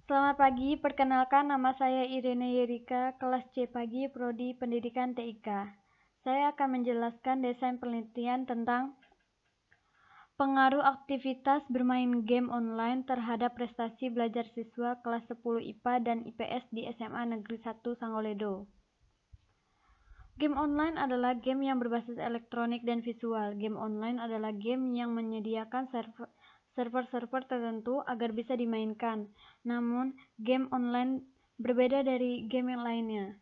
Selamat pagi, perkenalkan nama saya Irene Yerika, kelas C pagi, Prodi Pendidikan TIK. Saya akan menjelaskan desain penelitian tentang pengaruh aktivitas bermain game online terhadap prestasi belajar siswa kelas 10 IPA dan IPS di SMA Negeri 1 Sangoledo. Game online adalah game yang berbasis elektronik dan visual. Game online adalah game yang menyediakan server-server tertentu agar bisa dimainkan. Namun, game online berbeda dari game yang lainnya.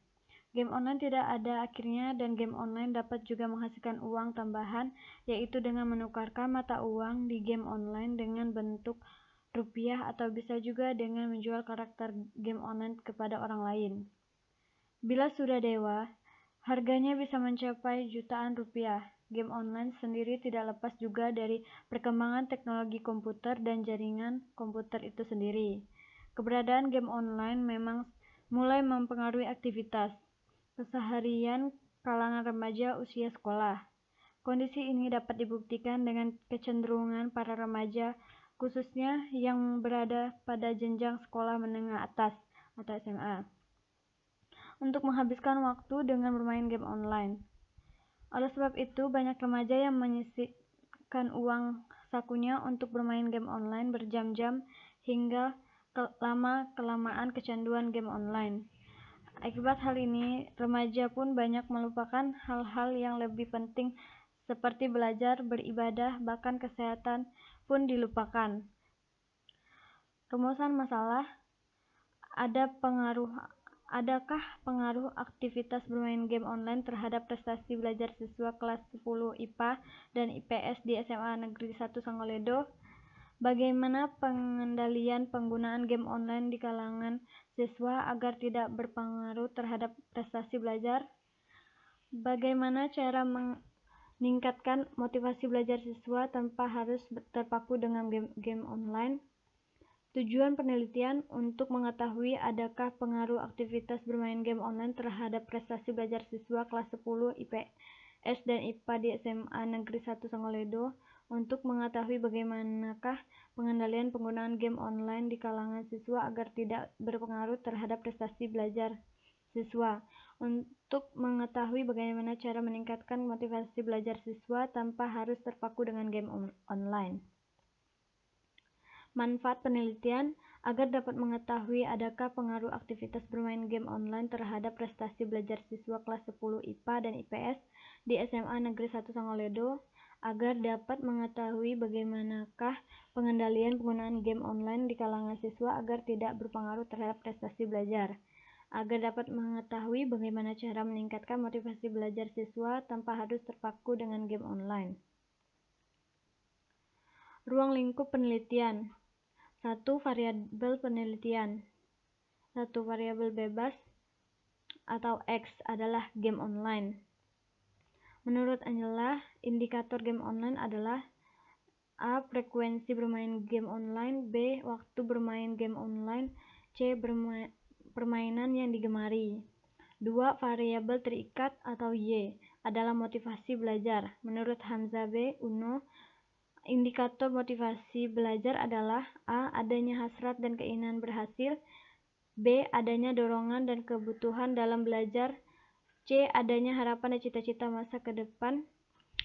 Game online tidak ada akhirnya dan game online dapat juga menghasilkan uang tambahan, yaitu dengan menukarkan mata uang di game online dengan bentuk rupiah atau bisa juga dengan menjual karakter game online kepada orang lain. Bila sudah dewa, harganya bisa mencapai jutaan rupiah. Game online sendiri tidak lepas juga dari perkembangan teknologi komputer dan jaringan komputer itu sendiri. Keberadaan game online memang mulai mempengaruhi aktivitas keseharian kalangan remaja usia sekolah. Kondisi ini dapat dibuktikan dengan kecenderungan para remaja, khususnya yang berada pada jenjang sekolah menengah atas atau SMA, untuk menghabiskan waktu dengan bermain game online. Oleh sebab itu, banyak remaja yang menyisihkan uang sakunya untuk bermain game online berjam-jam hingga lama-kelamaan kecanduan game online. Akibat hal ini, remaja pun banyak melupakan hal-hal yang lebih penting seperti belajar, beribadah, bahkan kesehatan pun dilupakan. Rumusan masalah: adakah pengaruh aktivitas bermain game online terhadap prestasi belajar siswa kelas 10 IPA dan IPS di SMA Negeri 1 Sangoledo? Bagaimana pengendalian penggunaan game online di kalangan siswa agar tidak berpengaruh terhadap prestasi belajar? Bagaimana cara meningkatkan motivasi belajar siswa tanpa harus terpaku dengan game online? Tujuan penelitian untuk mengetahui adakah pengaruh aktivitas bermain game online terhadap prestasi belajar siswa kelas 10 IPS dan IPA di SMA Negeri 1 Sangoledo, untuk mengetahui bagaimanakah pengendalian penggunaan game online di kalangan siswa agar tidak berpengaruh terhadap prestasi belajar siswa, untuk mengetahui bagaimana cara meningkatkan motivasi belajar siswa tanpa harus terpaku dengan game online. Manfaat penelitian agar dapat mengetahui adakah pengaruh aktivitas bermain game online terhadap prestasi belajar siswa kelas 10 IPA dan IPS di SMA Negeri 1 Sangoledo, agar dapat mengetahui bagaimanakah pengendalian penggunaan game online di kalangan siswa agar tidak berpengaruh terhadap prestasi belajar, agar dapat mengetahui bagaimana cara meningkatkan motivasi belajar siswa tanpa harus terpaku dengan game online. Ruang lingkup penelitian. 1. Variabel penelitian. 1. Variabel bebas atau X adalah game online. Menurut Angela, indikator game online adalah A. Frekuensi bermain game online, B. Waktu bermain game online, C. Permainan yang digemari. 2. Variabel terikat atau Y adalah motivasi belajar. Menurut Hamzah B. Uno, indikator motivasi belajar adalah A. Adanya hasrat dan keinginan berhasil, B. Adanya dorongan dan kebutuhan dalam belajar, C. Adanya harapan dan cita-cita masa ke depan,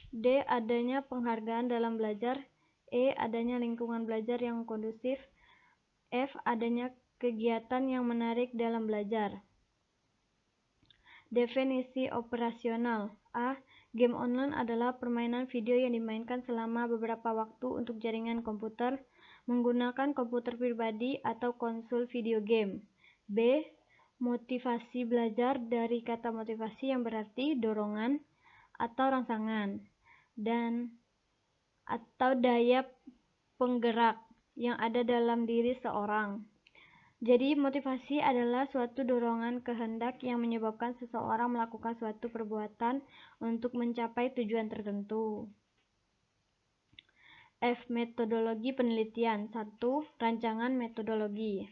D. Adanya penghargaan dalam belajar, E. Adanya lingkungan belajar yang kondusif, F. Adanya kegiatan yang menarik dalam belajar. Definisi operasional. A. Game online adalah permainan video yang dimainkan selama beberapa waktu untuk jaringan komputer menggunakan komputer pribadi atau konsol video game. B. Motivasi belajar dari kata motivasi yang berarti dorongan atau rangsangan dan atau daya penggerak yang ada dalam diri seorang. Jadi, motivasi adalah suatu dorongan kehendak yang menyebabkan seseorang melakukan suatu perbuatan untuk mencapai tujuan tertentu. F. Metodologi penelitian. 1. Rancangan metodologi.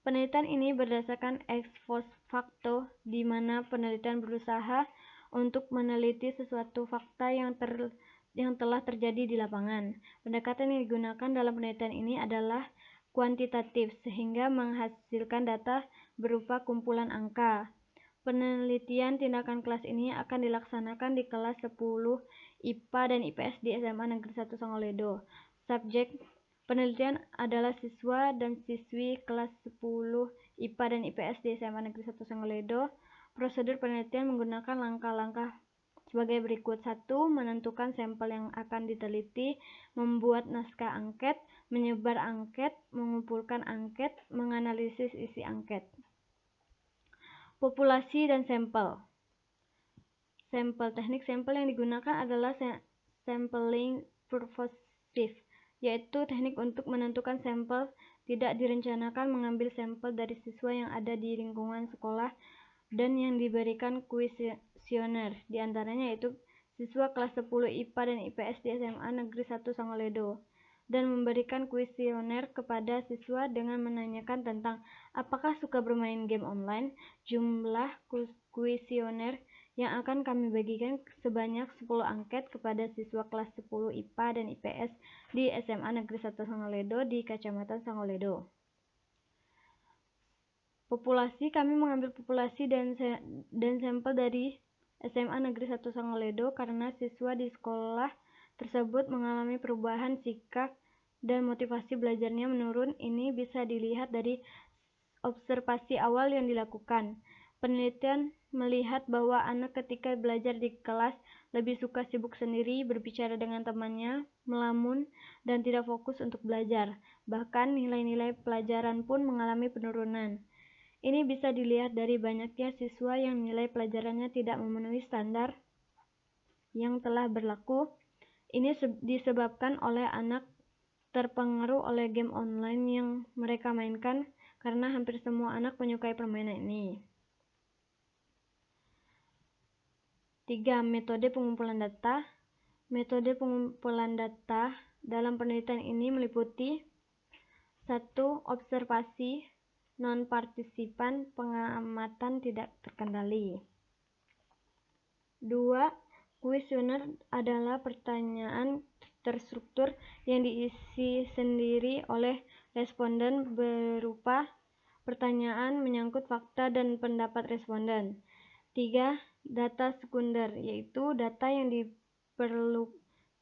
Penelitian ini berdasarkan ex post facto, di mana penelitian berusaha untuk meneliti sesuatu fakta yang telah terjadi di lapangan. Pendekatan yang digunakan dalam penelitian ini adalah kuantitatif sehingga menghasilkan data berupa kumpulan angka. Penelitian tindakan kelas ini akan dilaksanakan di kelas 10 IPA dan IPS di SMA Negeri 1 Songoledo. Subjek penelitian adalah siswa dan siswi kelas 10 IPA dan IPS di SMA Negeri 1 Songoledo. Prosedur penelitian menggunakan langkah-langkah sebagai berikut. 1. Menentukan sampel yang akan diteliti, membuat naskah angket, menyebar angket, mengumpulkan angket, menganalisis isi angket. Populasi dan sampel. Teknik sampel yang digunakan adalah sampling purposive, yaitu teknik untuk menentukan sampel. Tidak direncanakan mengambil sampel dari siswa yang ada di lingkungan sekolah dan yang diberikan kuesioner, di antaranya yaitu siswa kelas 10 IPA dan IPS di SMA Negeri 1 Songoledo, dan memberikan kuesioner kepada siswa dengan menanyakan tentang apakah suka bermain game online. Jumlah kuesioner yang akan kami bagikan sebanyak 10 angket kepada siswa kelas 10 IPA dan IPS di SMA Negeri 1 Songoledo di Kecamatan Songoledo. Populasi, kami mengambil populasi dan sampel dari SMA Negeri 1 Songoledo karena siswa di sekolah tersebut mengalami perubahan sikap dan motivasi belajarnya menurun. Ini bisa dilihat dari observasi awal yang dilakukan. Penelitian melihat bahwa anak ketika belajar di kelas lebih suka sibuk sendiri, berbicara dengan temannya, melamun, dan tidak fokus untuk belajar. Bahkan nilai-nilai pelajaran pun mengalami penurunan. Ini bisa dilihat dari banyaknya siswa yang nilai pelajarannya tidak memenuhi standar yang telah berlaku. Ini disebabkan oleh anak terpengaruh oleh game online yang mereka mainkan, karena hampir semua anak menyukai permainan ini. 3. Metode pengumpulan data. Metode pengumpulan data dalam penelitian ini meliputi 1. Observasi non-partisipan, pengamatan tidak terkendali. 2. Kuesioner adalah pertanyaan terstruktur yang diisi sendiri oleh responden berupa pertanyaan menyangkut fakta dan pendapat responden. 3. Data sekunder, yaitu data yang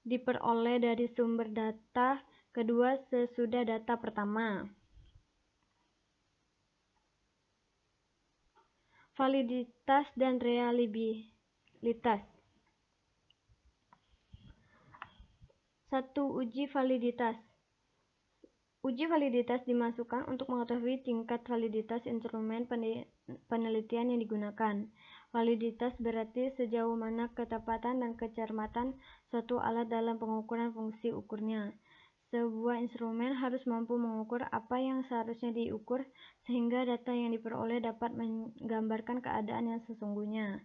diperoleh dari sumber data kedua sesudah data pertama. Validitas dan reliabilitas. 1. Uji validitas. Uji validitas dimasukkan untuk mengetahui tingkat validitas instrumen penelitian yang digunakan. Validitas berarti sejauh mana ketepatan dan kecermatan suatu alat dalam pengukuran fungsi ukurnya. Sebuah instrumen harus mampu mengukur apa yang seharusnya diukur sehingga data yang diperoleh dapat menggambarkan keadaan yang sesungguhnya.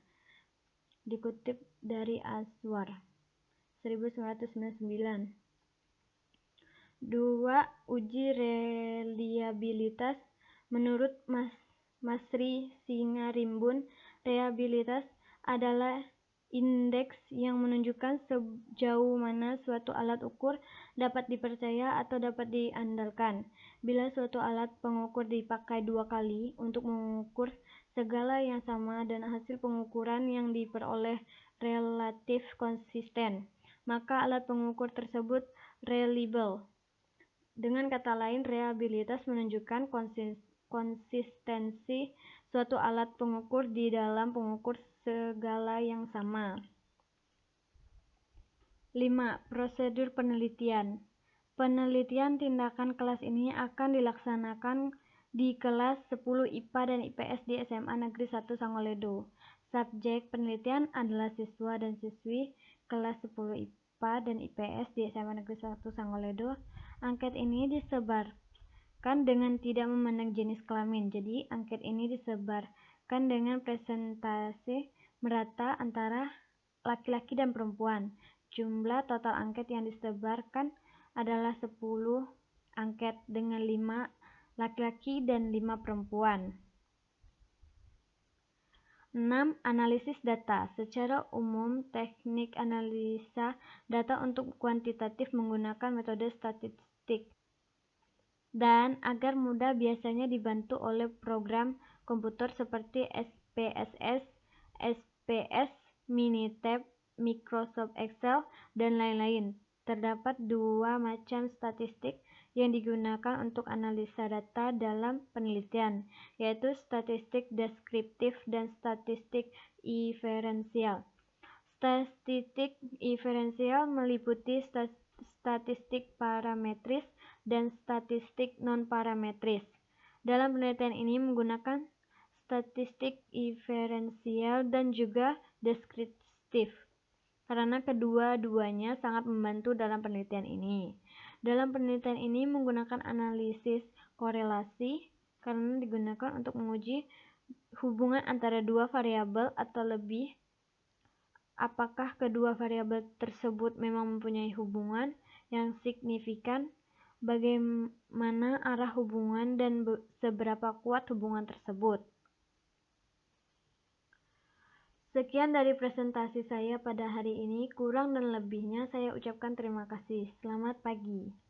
Dikutip dari Aswar 1999. 2. Uji reliabilitas. Menurut Masri Singarimbun, reliabilitas adalah indeks yang menunjukkan sejauh mana suatu alat ukur dapat dipercaya atau dapat diandalkan. Bila suatu alat pengukur dipakai 2 kali untuk mengukur segala yang sama dan hasil pengukuran yang diperoleh relatif konsisten, maka alat pengukur tersebut reliable. Dengan kata lain, reliabilitas menunjukkan konsistensi suatu alat pengukur di dalam pengukur segala yang sama. 5. Prosedur penelitian. Penelitian tindakan kelas ini akan dilaksanakan di kelas 10 IPA dan IPS di SMA Negeri 1 Songoledo. Subjek penelitian adalah siswa dan siswi kelas 10 IPA dan IPS di SMA Negeri 1 Songoledo. Angket ini disebarkan dengan tidak memandang jenis kelamin. Jadi, angket ini disebarkan dengan presentasi merata antara laki-laki dan perempuan. Jumlah total angket yang disebarkan adalah 10 angket dengan 5 laki-laki dan 5 perempuan. 6. Analisis data. Secara umum, teknik analisa data untuk kuantitatif menggunakan metode statistik. dan agar mudah biasanya dibantu oleh program komputer seperti SPSS, SPS, Minitab, Microsoft Excel, dan lain-lain. Terdapat dua macam statistik yang digunakan untuk analisa data dalam penelitian, yaitu statistik deskriptif dan statistik inferensial. Statistik inferensial meliputi statistik parametris dan statistik non-parametris. Dalam penelitian ini menggunakan statistik inferensial dan juga deskriptif, karena kedua-duanya sangat membantu dalam penelitian ini. Dalam penelitian ini menggunakan analisis korelasi, karena digunakan untuk menguji hubungan antara dua variabel atau lebih. Apakah kedua variabel tersebut memang mempunyai hubungan yang signifikan, bagaimana arah hubungan, dan seberapa kuat hubungan tersebut. Sekian dari presentasi saya pada hari ini. Kurang dan lebihnya saya ucapkan terima kasih. Selamat pagi.